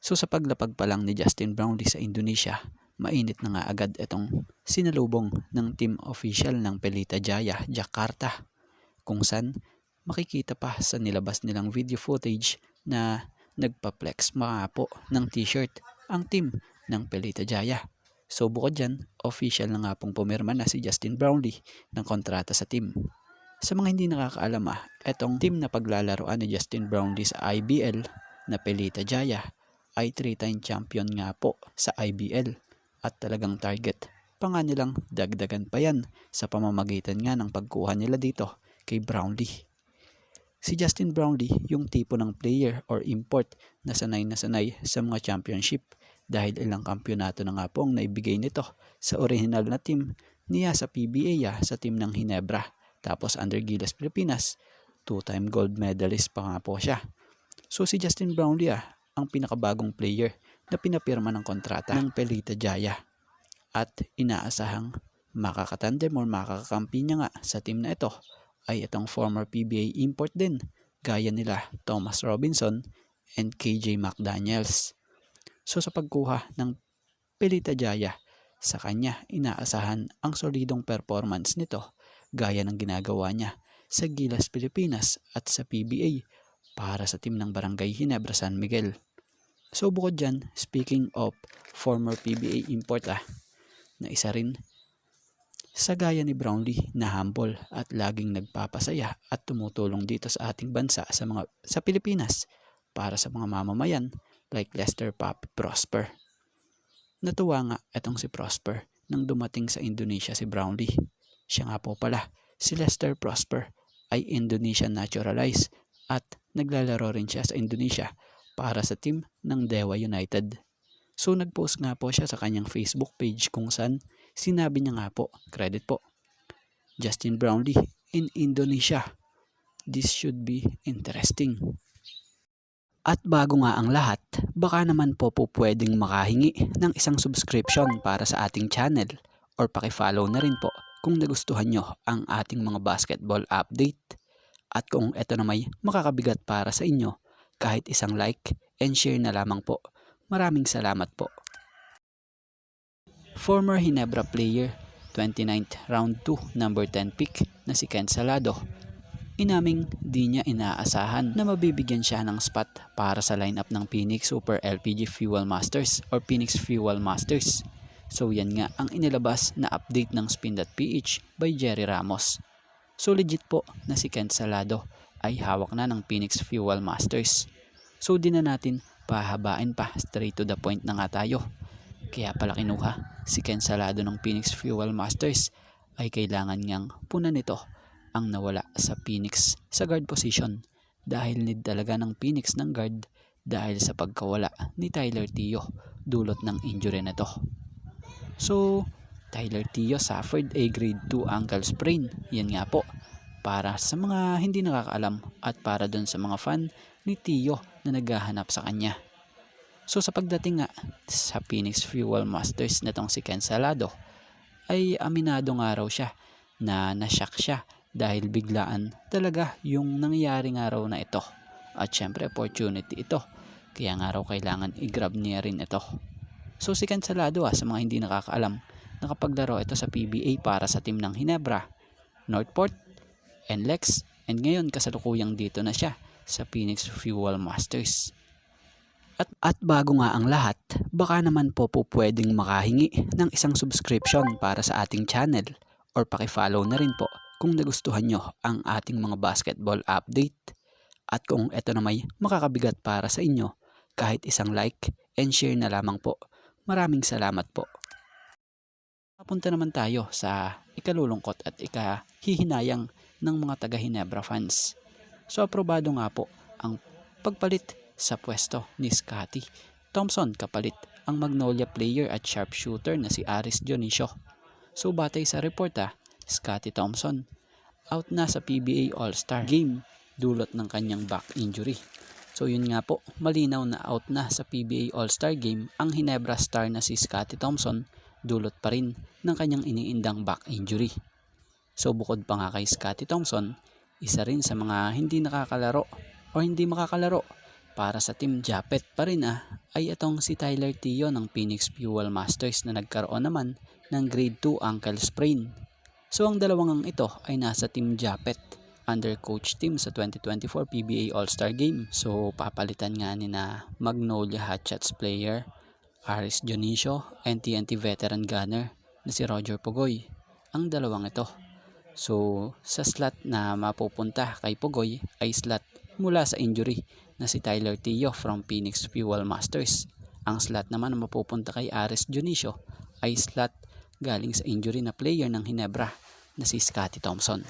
So sa paglapag pa lang ni Justin Brownlee sa Indonesia, mainit na nga agad itong sinalubong ng team official ng Pelita Jaya, Jakarta, kung saan makikita pa sa nilabas nilang video footage na nagpa-flex mga po ng t-shirt ang team ng Pelita Jaya. So bukod dyan, official na nga pong pumirma na si Justin Brownlee ng kontrata sa team. Sa mga hindi nakakaalam itong team na paglalaroan ni Justin Brownlee sa IBL na Pelita Jaya ay 3-time champion nga po sa IBL at talagang target pa nga nilang dagdagan pa yan sa pamamagitan nga ng pagkuha nila dito kay Brownlee. Si Justin Brownlee yung tipo ng player or import na sanay sa mga championship dahil ilang kampyonato na nga po ang naibigay nito sa original na team niya sa PBA sa team ng Ginebra. Tapos under Gilas Pilipinas, 2-time gold medalist pa nga po siya. So si Justin Brownlee ang pinakabagong player na pinapirma ng kontrata ng Pelita Jaya at inaasahang makakatandem or makakakampi niya nga sa team na ito ay itong former PBA import din gaya nila Thomas Robinson and KJ McDaniels. So sa pagkuha ng Pelita Jaya, sa kanya inaasahan ang solidong performance nito gaya ng ginagawa niya sa Gilas Pilipinas at sa PBA para sa team ng Barangay Ginebra San Miguel. So bukod dyan, speaking of former PBA import na isa rin sa gaya ni Brownlee na humble at laging nagpapasaya at tumutulong dito sa ating bansa sa Pilipinas para sa mga mamamayan like Lester Papi Prosper. Natuwa nga itong si Prosper nang dumating sa Indonesia si Brownlee. Siya nga po pala, si Lester Prosper ay Indonesian naturalized at naglalaro rin siya sa Indonesia para sa team ng Dewa United. So nagpost nga po siya sa kanyang Facebook page kung saan sinabi niya nga po, credit po, Justin Brownlee in Indonesia. This should be interesting. At bago nga ang lahat, baka naman po pwedeng makahingi ng isang subscription para sa ating channel or pakifollow na rin po kung nagustuhan nyo ang ating mga basketball update. At kung ito na may makakabigat para sa inyo, kahit isang like and share na lamang po. Maraming salamat po. Former Ginebra player, 29th round 2, number 10 pick na si Ken Salado. Inaming di niya inaasahan na mabibigyan siya ng spot para sa lineup ng Phoenix Super LPG Fuel Masters or Phoenix Fuel Masters. So yan nga ang inilabas na update ng Spin.ph by Jerry Ramos. So legit po na si Ken Salado ay hawak na ng Phoenix Fuel Masters. So di na natin pahabain pa, straight to the point na nga tayo. Kaya pala kinuha si Ken Salado ng Phoenix Fuel Masters ay kailangan niyang punan nito ang nawala sa Phoenix sa guard position dahil need talaga ng Phoenix ng guard dahil sa pagkawala ni Tyler Tio dulot ng injury na to. So Tyler Tio suffered a grade 2 ankle sprain. Yan nga po, para sa mga hindi nakakaalam at para dun sa mga fan ni Tio na naghahanap sa kanya. So sa pagdating nga sa Phoenix Fuel Masters netong si Ken Salado ay aminado nga raw siya na nashock siya dahil biglaan talaga yung nangyari nga raw na ito. At syempre opportunity ito, kaya nga raw kailangan i-grab niya rin ito. So si Ken Salado sa mga hindi nakakaalam, nakapaglaro ito sa PBA para sa team ng Ginebra, Northport, NLEX, and ngayon kasalukuyang dito na siya sa Phoenix Fuel Masters. At bago nga ang lahat, baka naman po pwedeng makahingi ng isang subscription para sa ating channel or pakifollow na rin po kung nagustuhan nyo ang ating mga basketball update. At kung ito na may makakabigat para sa inyo, kahit isang like and share na lamang po. Maraming salamat po. Papunta naman tayo sa ikalulungkot at ikahihinayang ng mga taga Ginebra fans. So aprobado nga po ang pagpalit sa pwesto ni Scottie Thompson kapalit ang Magnolia player at sharpshooter na si Aris Dionisio. So batay sa report Scottie Thompson out na sa PBA All-Star Game dulot ng kanyang back injury. So yun nga po, malinaw na out na sa PBA All-Star Game ang Ginebra star na si Scottie Thompson dulot pa rin ng kanyang iniindang back injury. So bukod pa nga kay Scottie Thompson, isa rin sa mga hindi nakakalaro o hindi makakalaro para sa Team Japet pa rin ay itong si Tyler Teo ng Phoenix Fuel Masters na nagkaroon naman ng grade 2 ankle sprain. So ang dalawang ito ay nasa Team Japet under coach team sa 2024 PBA All-Star Game. So papalitan nga ni na Magnolia Hotshots player Aris Dionisio and TNT veteran gunner na si Roger Pugoy ang dalawang ito. So sa slot na mapupunta kay Pugoy ay slot mula sa injury na si Tyler Teo from Phoenix Fuel Masters. Ang slot naman na mapupunta kay Aris Dionisio ay slot galing sa injury na player ng Hinebra na si Scotty Thompson.